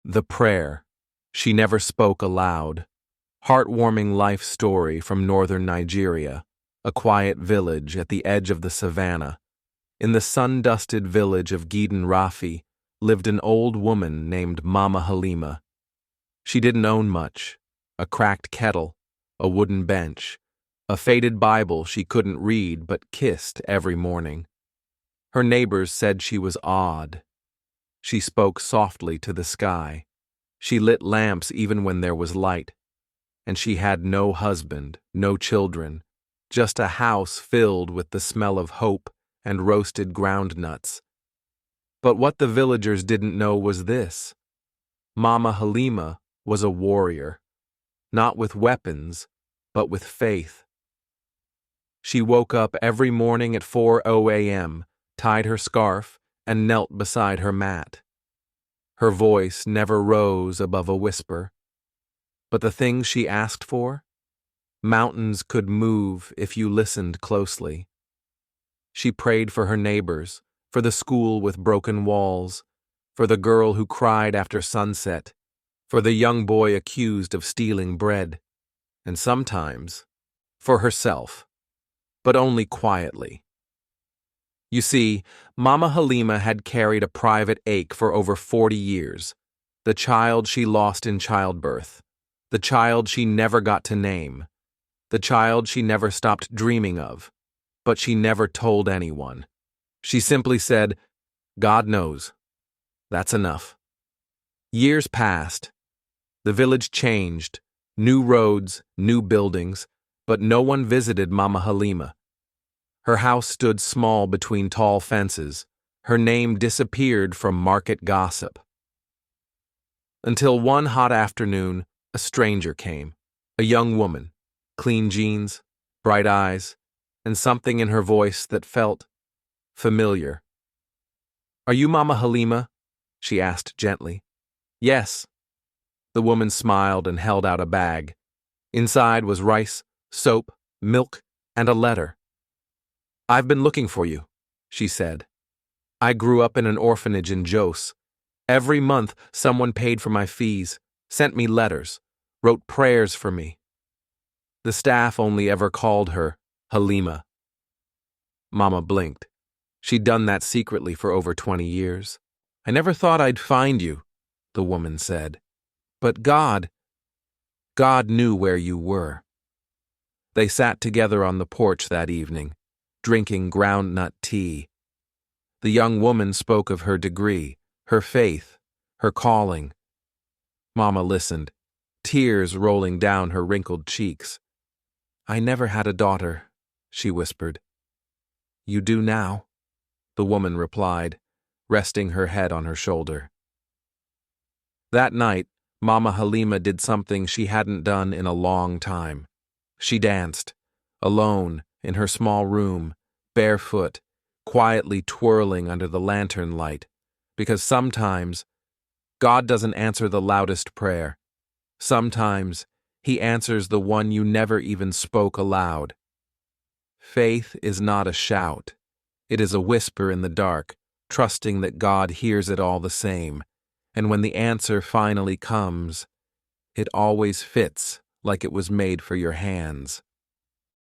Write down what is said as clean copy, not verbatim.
The Prayer. She Never Spoke Aloud. Heartwarming life story from northern Nigeria, a quiet village at the edge of the savannah. In the sun-dusted village of Gidan Rafi lived an old woman named Mama Halima. She didn't own much: a cracked kettle, a wooden bench, a faded Bible she couldn't read but kissed every morning. Her neighbors said she was odd. She spoke softly to the sky. She lit lamps even when there was light. And she had no husband, no children, just a house filled with the smell of hope and roasted ground nuts. But what the villagers didn't know was this: Mama Halima was a warrior, not with weapons, but with faith. She woke up every morning at 4:00 a.m., tied her scarf, and knelt beside her mat. Her voice never rose above a whisper. But the things she asked for? Mountains could move if you listened closely. She prayed for her neighbors, for the school with broken walls, for the girl who cried after sunset, for the young boy accused of stealing bread, and sometimes for herself, but only quietly. You see, Mama Halima had carried a private ache for over 40 years, the child she lost in childbirth, the child she never got to name, the child she never stopped dreaming of, but she never told anyone. She simply said, "God knows. That's enough." Years passed. The village changed, new roads, new buildings, but no one visited Mama Halima. Her house stood small between tall fences. Her name disappeared from market gossip. Until one hot afternoon, a stranger came, a young woman, clean jeans, bright eyes, and something in her voice that felt familiar. "Are you Mama Halima?" she asked gently. "Yes." The woman smiled and held out a bag. Inside was rice, soap, milk, and a letter. "I've been looking for you," she said. "I grew up in an orphanage in Jos. Every month someone paid for my fees, sent me letters, wrote prayers for me. The staff only ever called her Halima." Mama blinked. She'd done that secretly for over 20 years. "I never thought I'd find you," the woman said. "But God knew where you were." They sat together on the porch that evening, drinking groundnut tea. The young woman spoke of her degree, her faith, her calling. Mama listened, tears rolling down her wrinkled cheeks. "I never had a daughter," she whispered. "You do now," the woman replied, resting her head on her shoulder. That night, Mama Halima did something she hadn't done in a long time. She danced, alone, in her small room, barefoot, quietly twirling under the lantern light, because sometimes God doesn't answer the loudest prayer. Sometimes He answers the one you never even spoke aloud. Faith is not a shout. It is a whisper in the dark, trusting that God hears it all the same, and when the answer finally comes, it always fits like it was made for your hands.